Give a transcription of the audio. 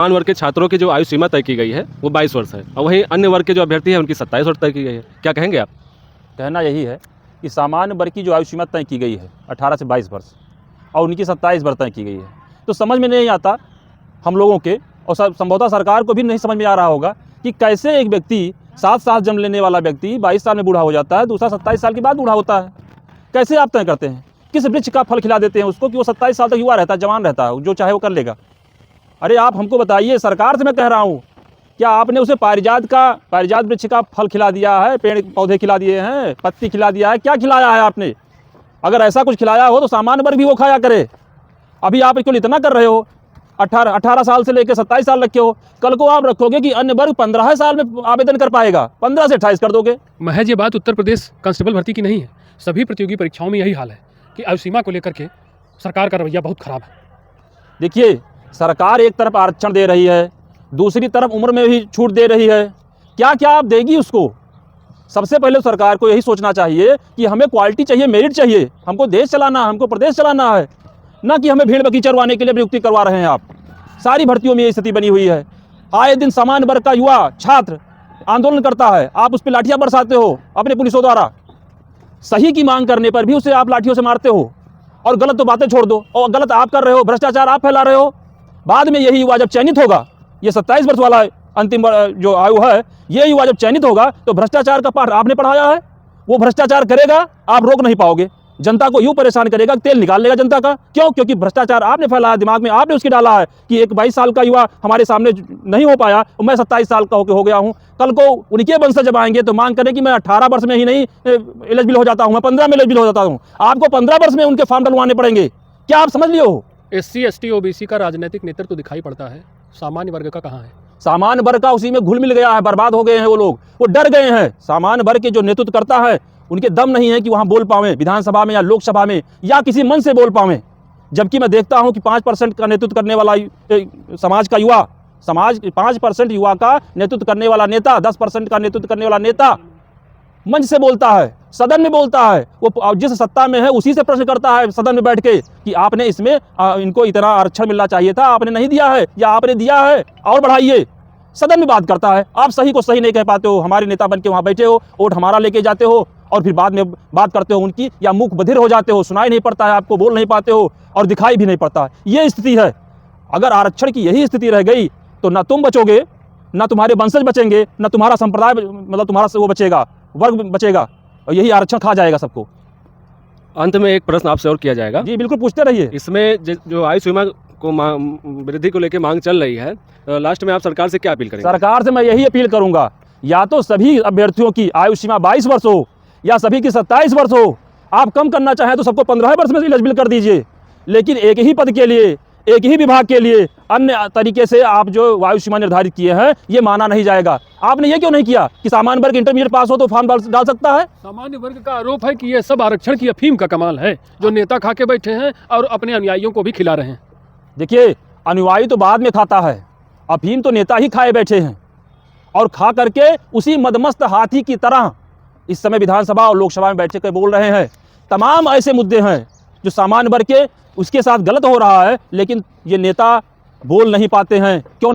समान वर्ग के छात्रों की जो आयु सीमा तय की गई है वो 22 वर्ष है और वहीं अन्य वर्ग के जो अभ्यर्थी हैं उनकी 27 वर्ष तय की गई है। क्या कहेंगे आप? कहना यही है कि सामान्य वर्ग की जो आयु सीमा तय की गई है 18 से 22 वर्ष और उनकी 27 वर्ष तय की गई है, तो समझ में नहीं आता हम लोगों के, और संभवतः सरकार को भी नहीं समझ में आ रहा होगा कि कैसे एक व्यक्ति 7 साल जन्म लेने वाला व्यक्ति 22 साल में बूढ़ा हो जाता है, दूसरा 27 साल के बाद बूढ़ा होता है। कैसे आप तय करते हैं? किस वृक्ष का फल खिला देते हैं उसको कि वो 27 साल तक युवा रहता है, जवान रहता है, जो चाहे वो कर लेगा? अरे आप हमको बताइए, सरकार से मैं कह रहा हूँ, क्या आपने उसे पारिजात वृक्ष का फल खिला दिया है, पेड़ पौधे खिला दिए हैं, पत्ती खिला दिया है? क्या खिलाया है आपने? अगर ऐसा कुछ खिलाया हो तो सामान्य वर्ग भी वो खाया करे। अभी आप इसको इतना कर रहे हो, 18 साल से लेकर 27 साल रखे हो, कल को आप रखोगे कि अन्य वर्ग 15 साल में आवेदन कर पाएगा, 15 से 28 कर दोगे। महज ये बात उत्तर प्रदेश कांस्टेबल भर्ती की नहीं है, सभी प्रतियोगी परीक्षाओं में यही हाल है कि आयु सीमा को लेकर के सरकार का रवैया बहुत खराब है। देखिए, सरकार एक तरफ आरक्षण दे रही है, दूसरी तरफ उम्र में भी छूट दे रही है। क्या क्या आप देगी उसको? सबसे पहले सरकार को यही सोचना चाहिए कि हमें क्वालिटी चाहिए, मेरिट चाहिए, हमको देश चलाना, हमको प्रदेश चलाना है, ना कि हमें भीड़ बकी चरवाने के लिए नियुक्ति करवा रहे हैं आप। सारी भर्तियों में ये स्थिति बनी हुई है। आए दिन सामान्य वर्ग का युवा छात्र आंदोलन करता है, आप उस पर लाठियाँ बरसाते हो अपने पुलिसों द्वारा। सही की मांग करने पर भी उसे आप लाठियों से मारते हो, और गलत तो बातें छोड़ दो, और गलत आप कर रहे हो, भ्रष्टाचार आप फैला रहे हो। बाद में यही युवा जब चयनित होगा, ये 27 वर्ष वाला अंतिम जो आयु है, ये युवा जब चयनित होगा तो भ्रष्टाचार का पाठ आपने पढ़ाया है, वो भ्रष्टाचार करेगा, आप रोक नहीं पाओगे। जनता को यूँ परेशान करेगा, तेल निकाल लेगा जनता का। क्यों? क्योंकि भ्रष्टाचार आपने फैलाया, दिमाग में आपने उसकी डाला है कि एक 22 साल का युवा हमारे सामने नहीं हो पाया, मैं 27 साल का हो गया हूँ, कल को उनके वंशज जब आएंगे तो मांग करें कि मैं 18 वर्ष में ही नहीं एलिजिबल हो जाता हूँ, मैं 15 में एलिजिबल हो जाता हूँ। आपको 15 वर्ष में उनके फॉर्म डलवाने पड़ेंगे। क्या आप समझ लियो हो? SC ST OBC का राजनीतिक नेतृत्व तो दिखाई पड़ता है, सामान्य वर्ग का कहाँ है? सामान्य वर्ग का उसी में घुल मिल गया है, बर्बाद हो गए हैं वो लोग, वो डर गए हैं। सामान्य वर्ग के जो नेतृत्व करता है उनके दम नहीं है कि वहाँ बोल पावें विधानसभा में या लोकसभा में या किसी मंच से बोल पावें। जबकि मैं देखता हूँ कि 5% का नेतृत्व करने वाला समाज का युवा, 5% युवा का नेतृत्व करने वाला नेता, 10% का नेतृत्व करने वाला नेता मंच से बोलता है, सदन में बोलता है, वो जिस सत्ता में है उसी से प्रश्न करता है सदन में बैठ के कि आपने इसमें इनको इतना आरक्षण मिलना चाहिए था, आपने नहीं दिया है, या आपने दिया है और बढ़ाइए। सदन में बात करता है। आप सही को सही नहीं कह पाते हो, हमारे नेता बन के वहाँ बैठे हो, वोट हमारा लेके जाते हो और फिर बाद में बात करते हो उनकी, या मुख बधिर हो जाते हो, सुनाई नहीं पड़ता है आपको, बोल नहीं पाते हो और दिखाई भी नहीं पड़ता है। ये स्थिति है। अगर आरक्षण की यही स्थिति रह गई तो ना तुम बचोगे, ना तुम्हारे वंशज बचेंगे, ना तुम्हारा संप्रदाय, मतलब तुम्हारा वो बचेगा, वर्ग बचेगा, और यही आरक्षण खा जाएगा सबको। अंत में एक प्रश्न आपसे और किया जाएगा। जी बिल्कुल, पूछते रहिए। इसमें जो आयु सीमा को वृद्धि को लेकर मांग चल रही है, तो लास्ट में आप सरकार से क्या अपील करेंगे? सरकार से मैं यही अपील करूंगा, या तो सभी अभ्यर्थियों की आयु सीमा 22 वर्ष हो या सभी की 27 वर्ष हो। आप कम करना चाहें तो सबको 15 वर्ष में एलिजिबल कर दीजिए, लेकिन एक ही पद के लिए, एक ही विभाग के लिए अन्य तरीके से आप जो आयु सीमा निर्धारित किए हैं, ये माना नहीं जाएगा। आपने ये क्यों नहीं किया कि सामान्य वर्ग इंटरमीडिएट पास हो तो फॉर्म डाल सकता है? सामान्य वर्ग का आरोप है कि ये सब आरक्षण की अफीम का कमाल है, जो नेता खा के बैठे हैं और अपने अनुयायियों को भी खिला रहे हैं। देखिए, अनुयायी तो बाद में खाता है, अफीम तो नेता ही खाए बैठे हैं, और खा करके उसी मदमस्त हाथी की तरह इस समय विधानसभा और लोकसभा में बैठ के बोल रहे हैं। तमाम ऐसे मुद्दे हैं जो सामान्य वर्ग के उसके साथ गलत हो रहा है, लेकिन ये नेता बोल नहीं पाते हैं। क्यों?